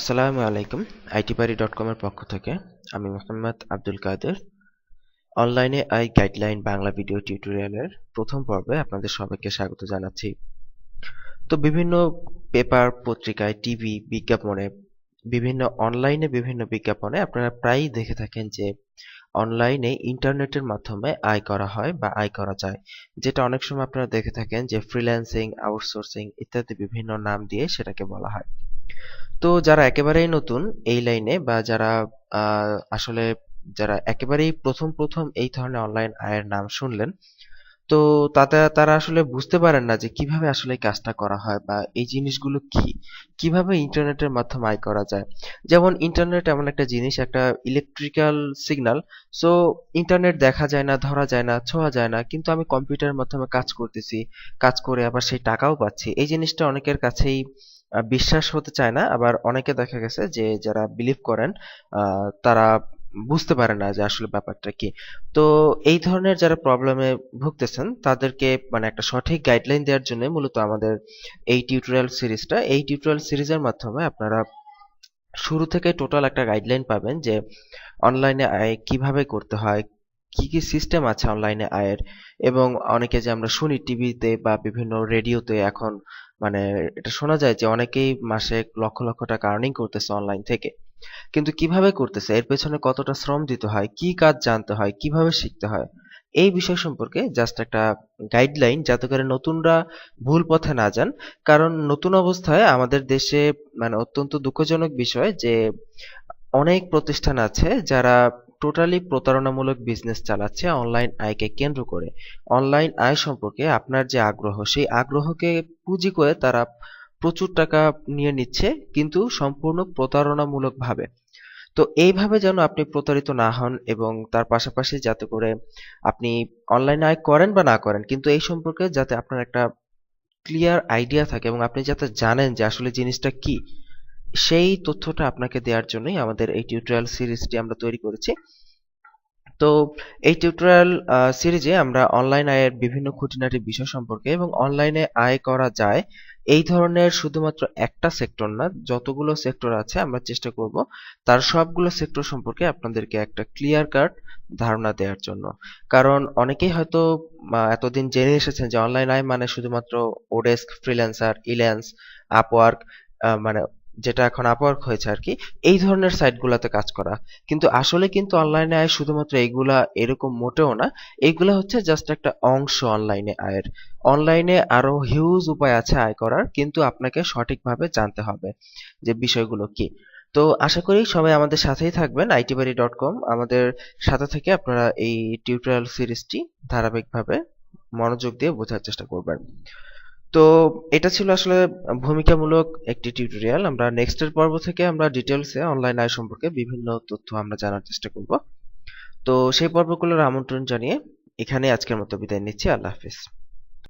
আসসালামু আলাইকুম। itbari.com এর পক্ষ থেকে আমি মোহাম্মদ আব্দুল কাদের অনলাইনে গাইডলাইন বাংলা ভিডিও টিউটোরিয়ালের প্রথম পর্বে আপনাদের সবাইকে স্বাগত জানাচ্ছি। তো বিভিন্ন পেপার, পত্রিকায়, টিভি, বিজ্ঞাপনে বিভিন্ন বিজ্ঞাপনে আপনারা প্রায়ই দেখে থাকেন যে অনলাইনে ইন্টারনেটের মাধ্যমে আয় করা হয় বা আয় করা যায়, যেটা অনেক সময় আপনারা দেখে থাকেন যে ফ্রিল্যান্সিং, আউটসোর্সিং ইত্যাদি বিভিন্ন নাম দিয়ে সেটাকে বলা হয়। তো যারা একেবারেই নতুন এই লাইনে বা আসলে যারা একেবারেই প্রথম এই ধরনের অনলাইন আয়ের নাম শুনলেন, তো তারা আসলে বুঝতে পারেন না যে কিভাবে আসলে এই কাজটা করা হয় বা এই জিনিসগুলো কিভাবে ইন্টারনেটের মাধ্যমে আয় করা যায়। যেমন ইন্টারনেট এমন একটা জিনিস, একটা ইলেকট্রিক্যাল সিগন্যাল। সো ইন্টারনেট দেখা যায় না, ধরা যায় না, ছোঁয়া যায় না, কিন্তু আমি কম্পিউটারের মাধ্যমে কাজ করতেছি, কাজ করে আবার সেই টাকাও পাচ্ছি। এই জিনিসটা অনেকের কাছেই বিশ্বাস হতে চায় না। আবার অনেকে দেখা গেছে যে যারা বিলিভ করেন তারা বুঝতে পারে না যে আসলে ব্যাপারটা কি। তো এই ধরনের যারা প্রবলেমে ভুগতেছেন তাদেরকে মানে একটা সঠিক গাইডলাইন দেওয়ার জন্য মূলত আমাদের এই টিউটোরিয়াল সিরিজের মাধ্যমে আপনারা শুরু থেকে টোটাল একটা গাইডলাইন পাবেন যে অনলাইনে আয় কিভাবে করতে হয়, কি কি সিস্টেম আছে অনলাইনে আয়ের। এবং অনেকে যে আমরা শুনি টিভিতে বা বিভিন্ন রেডিওতে এখন, মানে এটা শোনা যায় যে অনেকেই মাসে লক্ষ লক্ষ টাকা আর্নিং করতেছে অনলাইন থেকে। কিন্তু কিভাবে করতেছে, এর পেছনে কতটা শ্রম দিতে হয়, কি কাজ জানতে হয়, কিভাবে শিখতে হয়, এই বিষয় সম্পর্কে জাস্ট একটা গাইডলাইন, যাতে করে নতুনরা ভুল পথে না যান। কারণ নতুন অবস্থায় আমাদের দেশে মানে অত্যন্ত দুঃখজনক বিষয় যে অনেক প্রতিষ্ঠান আছে যারা টোটালি প্রতারণামূলক বিজনেস চালাচ্ছে অনলাইন আয়কে কেন্দ্র করে। অনলাইন আয় সম্পর্কে আপনার যে আগ্রহ, সেই আগ্রহকে পুঁজি করে তারা প্রচুর টাকা নিয়ে নিচ্ছে, কিন্তু সম্পূর্ণ প্রতারণামূলক ভাবে। তো এইভাবে যেন আপনি প্রতারিত না হন, এবং তার পাশাপাশি যাতে করে আপনি অনলাইন আয় করেন বা না করেন, কিন্তু এই সম্পর্কে যাতে আপনার একটা ক্লিয়ার আইডিয়া থাকে এবং আপনি যাতে জানেন যে আসলে জিনিসটা কি, সেই তথ্যটা আপনাকে দেওয়ার জন্যই আমাদের এই টিউটোরিয়াল সিরিজটি আমরা তৈরি করেছি। তো এই টিউটোরিয়াল সিরিজে আমরা অনলাইন আয়ের বিভিন্ন খুঁটিনাটি বিষয় সম্পর্কে এবং অনলাইনে আয় করা যায় এই ধরনের শুধুমাত্র একটা সেক্টর না, যতগুলো সেক্টর আছে আমরা চেষ্টা করব তার সবগুলো সেক্টর সম্পর্কে আপনাদেরকে একটা ক্লিয়ার কাট ধারণা দেওয়ার জন্য। কারণ অনেকেই হয়তো এতদিন জেনে এসেছেন যে অনলাইন আয় মানে শুধুমাত্র ওডেস্ক, ফ্রিল্যান্সার, ইল্যান্স, আপওয়ার্ক, মানে যেটা এখন আপওয়ার্ক হয়েছে আর কি, এই ধরনের সাইটগুলোতে কাজ করা। কিন্তু আসলে কিন্তু অনলাইনে আয় শুধুমাত্র এইগুলা এরকম মোটেও না। এইগুলা হচ্ছে জাস্ট একটা অংশ অনলাইনে আয়ের। অনলাইনে আরো হিউজ উপায় আছে আয় করার, কিন্তু আপনাকে সঠিকভাবে জানতে হবে যে বিষয়গুলো কি। তো আশা করি সবাই আমাদের সাথেই থাকবেন। itbari.com আমাদের সাথে থেকে আপনারা এই টিউটোরিয়াল সিরিজটি ধারাবাহিকভাবে মনোযোগ দিয়ে বোঝার চেষ্টা করবেন। তো এটা ছিল আসলে ভূমিকামূলক একটি টিউটোরিয়াল। আমরা নেক্সটের পর্ব থেকে আমরা ডিটেলসে অনলাইন আয় সম্পর্কে বিভিন্ন তথ্য আমরা জানার চেষ্টা করব। তো সেই পর্বগুলোর আমন্ত্রণ জানিয়ে এখানে আজকের মতো বিদায় নিচ্ছি। আল্লাহ হাফিজ।